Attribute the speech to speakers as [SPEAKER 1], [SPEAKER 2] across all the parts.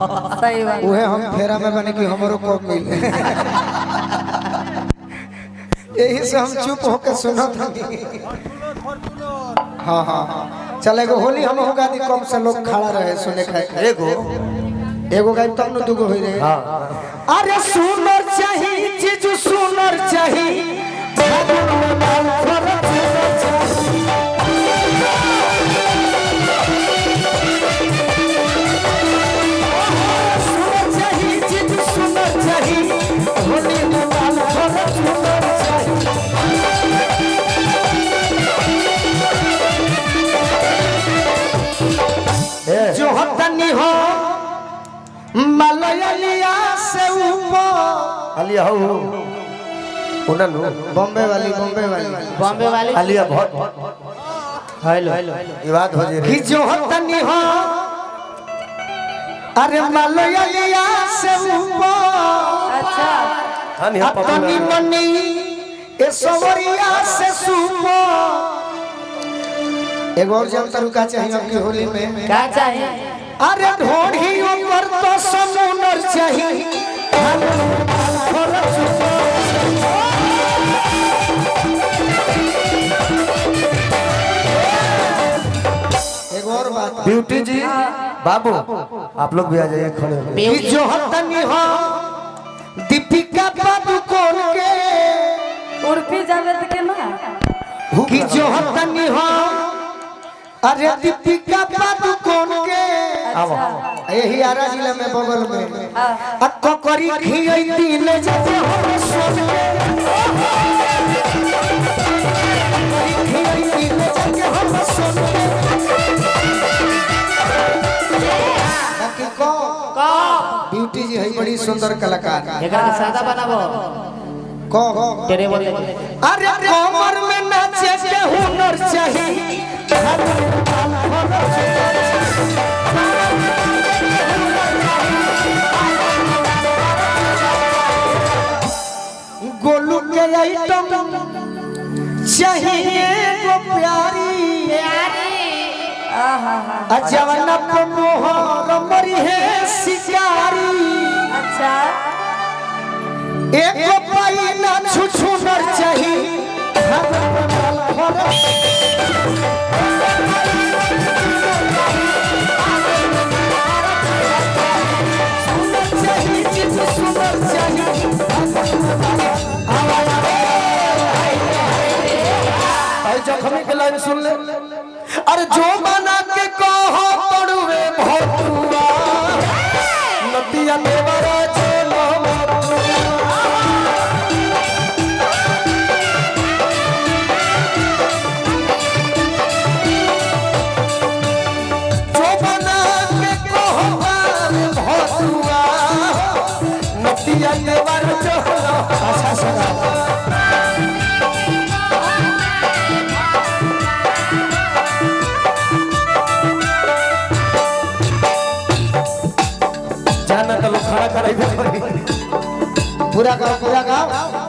[SPEAKER 1] सही बात
[SPEAKER 2] उहे हम फेरा में बने कि हमरो कब मिले यही से हम चुप होकर सुनत हनी। हाँ हाँ चले गो होली हम होगा दी कम से लोग खड़ा रहे सुने खाए एगो गाय तब न दुगो होई रहे। अरे सुनर चाही जीजू सुनर चाही जो हतनी हो मलयालिया से ऊपर
[SPEAKER 3] अलिया हो उनन
[SPEAKER 2] बॉम्बे वाली
[SPEAKER 3] अलिया बहुत
[SPEAKER 2] हेलो
[SPEAKER 3] ये बात हो जी
[SPEAKER 2] कि जो हतनी हो अरे मलयालिया से ऊपर
[SPEAKER 1] अच्छा
[SPEAKER 3] हम यहां
[SPEAKER 2] अपनी मनी ए सवरिया से सुपर एगो और जब तरुका चाहिए आपकी होली में
[SPEAKER 1] क्या चाहिए?
[SPEAKER 2] अरे ढोढ़ी ऊपर तो समुंदर चाहिए एगो और बात
[SPEAKER 3] ब्यूटी जी बाबू आप लोग भी आ जाइए खड़े हो
[SPEAKER 2] कि जो हतनी हो दीपिका पादुकोण के
[SPEAKER 1] उर्फी जावेद के ना
[SPEAKER 2] कि जो हतनी हो अरे दीपिका पादुकोण के यही आरा जिला में बगल में अक्को करी खियई दिन जब हम सुन खियई दिन जब हम सुन बाकी को ब्यूटी जी है बड़ी सुंदर कलाकार
[SPEAKER 1] एकरा के सादा बनाबो
[SPEAKER 2] को
[SPEAKER 1] तेरे बोले
[SPEAKER 2] अरे कमर में नाचे के हुनर चाहिए गोलू के आइटम चाहिए वो प्यारी जवाना पे मोहर मरी है शिकारी
[SPEAKER 1] अच्छा
[SPEAKER 2] एक पाई ना छुछुनर चाहिए
[SPEAKER 3] जखमी के लाइन सुन ले अरे जो बना के कहो पड़ुए भौतुआ नदिया देवरा चलो जो बना के कहो भौतुआ नदिया देवरा चलो अच्छा सगा
[SPEAKER 2] पूरा गाओ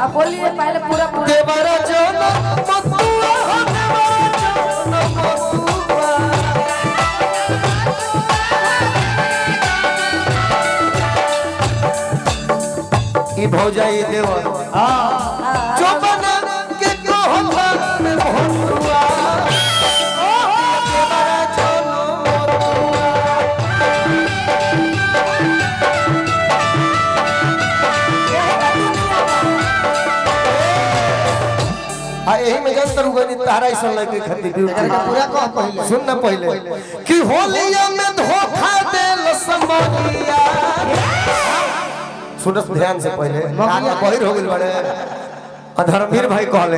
[SPEAKER 1] आप बोलिए पहले पूरा पूरा
[SPEAKER 3] देवरा चलो मतुआ हो देवरा चलो मतुआ ई भौजाई देवर जो बना के कहो में भौतुआ देवरा चलो यही में जंतर उगनी तारा ऐसा लगे खती
[SPEAKER 2] पूरा कह पहले
[SPEAKER 3] सुन ना पहले कि होलिया में धोखा देल समनिया सुन ध्यान से पहले आगे बहिर हो गेल बड़े अधर्मवीर भाई कहले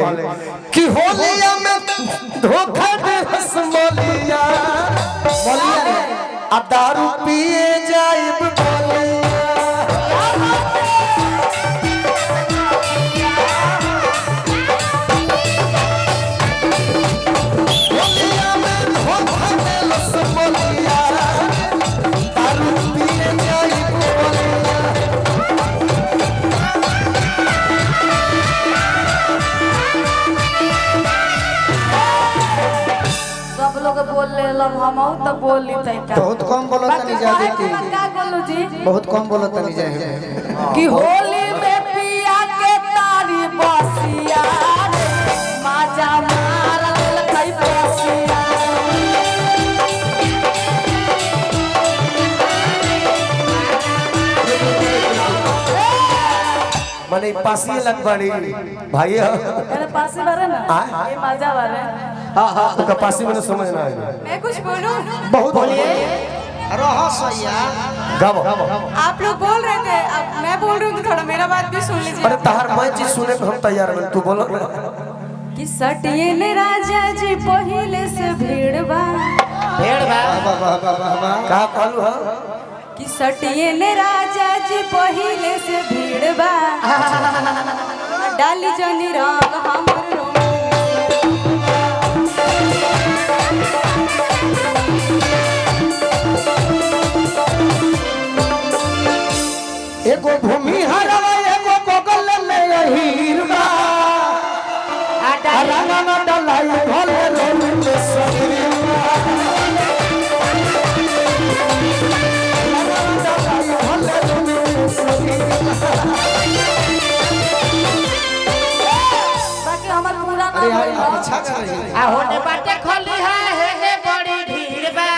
[SPEAKER 3] कि होलिया में धोखा देल समनिया आ दारू पिए जाइब बोलिया
[SPEAKER 1] सब लोग बोल ले लब हम तो बोल ली तई का
[SPEAKER 2] बहुत कम बोलो तनी ज्यादा की
[SPEAKER 1] का बोलू जी जी
[SPEAKER 2] बहुत कम बोलो तनी जाए
[SPEAKER 1] कि होली में पिया के तारी बसिया माजा मारल कई बसिया
[SPEAKER 3] मने पासी लग बड़ी भाई
[SPEAKER 1] मेरे पास ही बारे ना ये माजा बारे
[SPEAKER 3] हां हां तो पासी मैंने समझ ना आया
[SPEAKER 1] मैं कुछ बोलूं
[SPEAKER 2] बहुत बोलिए रहो सैया
[SPEAKER 3] गाओ
[SPEAKER 4] आप लोग बोल रहे थे अब मैं बोल रही हूँ तो थोड़ा मेरा बात भी सुन लीजिए।
[SPEAKER 3] अरे तहार मैं चीज सुने को हम तैयार हैं तू बोलो
[SPEAKER 4] कि सटिए ने राजा जी पहिले से भीड़ बा
[SPEAKER 1] भेड़ बा
[SPEAKER 2] वाह वाह वाह वाह
[SPEAKER 3] का कहलू हां
[SPEAKER 4] कि सटिए ने राजा जी पहिले से भीड़ बा डाली जनी रंग हमर रोम
[SPEAKER 2] एगो भूमि हरवा एगो बगल में हीरबा रंगा न डलाई भले रोल में सगरीबा रंगा न डलाई भले रोल में सगरीबा
[SPEAKER 1] बाकी हमार पूरा
[SPEAKER 2] अरे
[SPEAKER 1] नाम
[SPEAKER 2] यार आप अच्छा कर रही है
[SPEAKER 1] आ होने बाटे खोली है हेने बड़ी भीड़ बा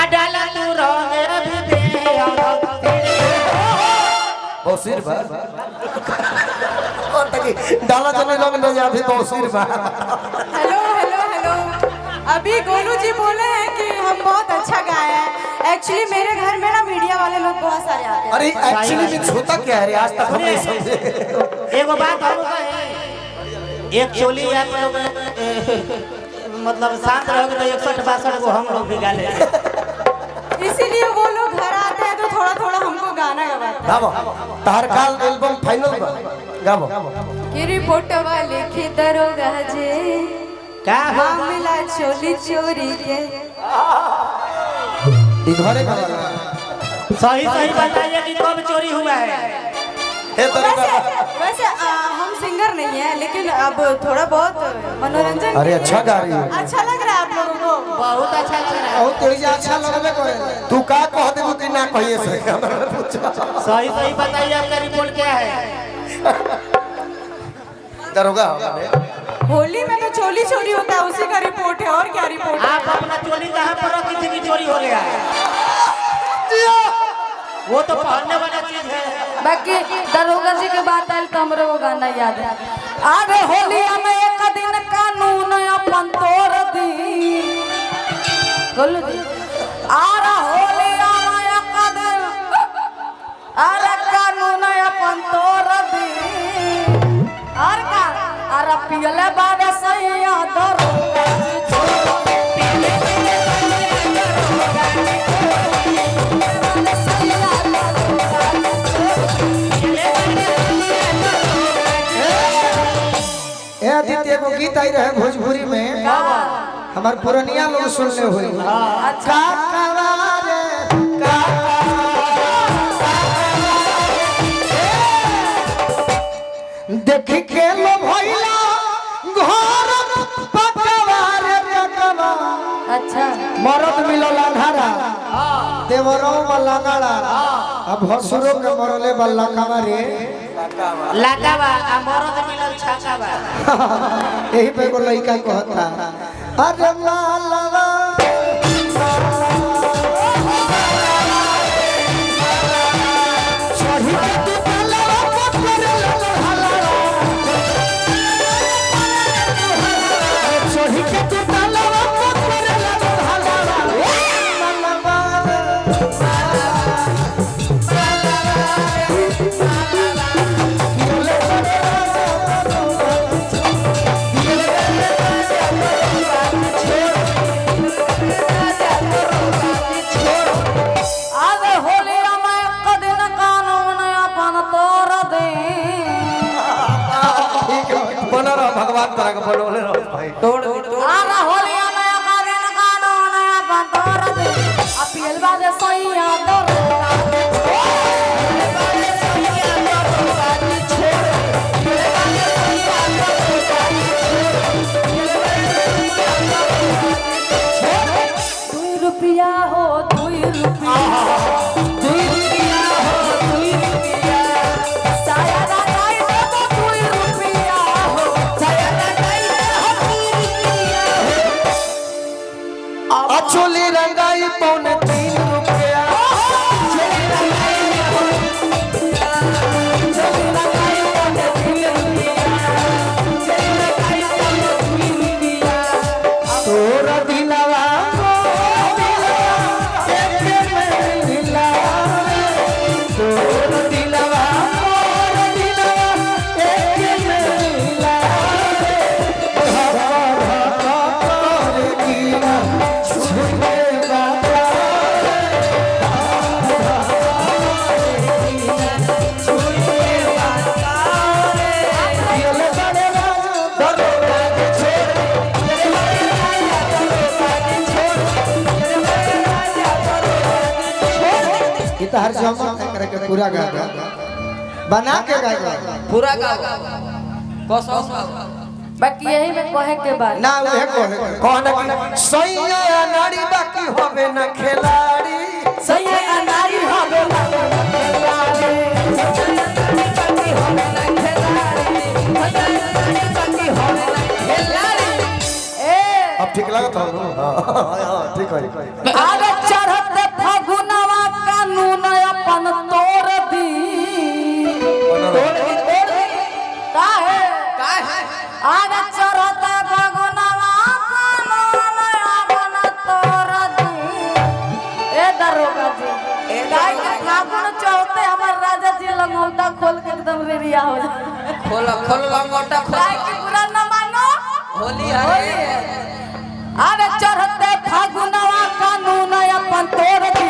[SPEAKER 1] आ डाला तू रंग अभी दे
[SPEAKER 3] बौसीर बा ओ तकी डाला जने लग न जा भी बौसीर बा
[SPEAKER 4] हेलो हेलो हेलो अभी गोलू जी बोले हैं कि हम बहुत अच्छा गाए हैं। एक्चुअली मेरे घर में ना मीडिया वाले लोग बहुत सारे आते हैं।
[SPEAKER 3] अरे एक्चुअली में होता क्या है रे आज तक हम नहीं समझे
[SPEAKER 1] एगो बात हम कहे एक चोली आप लोग मतलब शांत रहोगे तो 61-62 को हम लोग भी गा लेंगे
[SPEAKER 4] इसीलिए वो लोग घर आते हैं तो थोड़ा थोड़ा हमको गाना गवाते
[SPEAKER 3] गाओ तहार काल एल्बम फाइनल बा गाओ
[SPEAKER 4] हैं कि रिपोर्ट वाले के दरोगा जे
[SPEAKER 1] का
[SPEAKER 4] मामला चोली चोरी के
[SPEAKER 2] ई घरे का
[SPEAKER 1] सही सही बताइए कि कब चोरी हुआ है
[SPEAKER 3] हे तरीका
[SPEAKER 4] वैसे हम सिंगर नहीं है लेकिन अब थोड़ा बहुत मनोरंजन
[SPEAKER 3] अरे
[SPEAKER 4] के लिए
[SPEAKER 3] अच्छा गा रही है
[SPEAKER 4] अच्छा लग रहा है आप लोगों को।
[SPEAKER 1] बहुत अच्छा लग रहा है
[SPEAKER 2] बहुत तेज अच्छा लगबे करे
[SPEAKER 3] तू का कह देबू कि ना कहिए से हमरा पूछा
[SPEAKER 1] सही सही बताइए आपका रिपोर्ट क्या है
[SPEAKER 3] दरोगा हमने
[SPEAKER 4] होली में तो चोली चोरी होता है उसी का रिपोर्ट है और क्या रिपोर्ट है।
[SPEAKER 1] आप अपना चोली कहाँ पर रखी थी कि चोरी हो गया है वो तो पहनने वाला चीज है बाकी दरोगा जी के बात आयल तो हमरे वो गाना याद है अरे होलिया में एक दिन कानून अपन तोड़ दी बोलो जी अरे होलिया में एक दिन अरे कानून अपन तोड़ दी और का अरे पियले बारे सैया दरोगा जी छोड़ पियले
[SPEAKER 2] ए आदित्य एगो गीत आई रहे भोजपुरी में हमार पुरनिया लोग सुनले हुई का कवारे का देख के लो भइला घर पकवारे पकवा
[SPEAKER 1] अच्छा
[SPEAKER 2] मरद मिलल अंधारा देवरो मलंगड़ा अब भसुरो के मरले बल्ला कवारे
[SPEAKER 1] लाकावा आ मरद मिलल छाकावा
[SPEAKER 2] यही पे एगो लड़का कहता अरे मालवा छोड़ी के तू मालवा पकड़ ले हलवा छोड़ी के तू मालवा पकड़ ले हलवा मालवा तो हर जमत है करे के पूरा गा बना के गाएगा
[SPEAKER 5] पूरा गाओ कसम
[SPEAKER 1] बाकी यही में कहे के बाद
[SPEAKER 2] ना उहे कहे
[SPEAKER 3] कहना कि सैया नारी बाकी होवे न खिलाड़ी
[SPEAKER 1] सही अनारी होवे ना खिलाड़ी
[SPEAKER 3] अब ठीक लगा था हां ठीक है
[SPEAKER 1] आगे चढ़ते फगुनवा कानून अपन तोड़ दी काहे आगे चढ़ते फगुनवा कानून अपन तोड़ दी ए दरोगा जी गाय के फागुन चढ़ते हमर राजा जी लंगौटा खोल के एकदम रेडिया हो जाए
[SPEAKER 5] खोल लंगोटा
[SPEAKER 1] गाय की बुरा न मानो
[SPEAKER 5] होली है
[SPEAKER 1] अरे चढ़ते फागुनवा कानून अपन तोड़ दी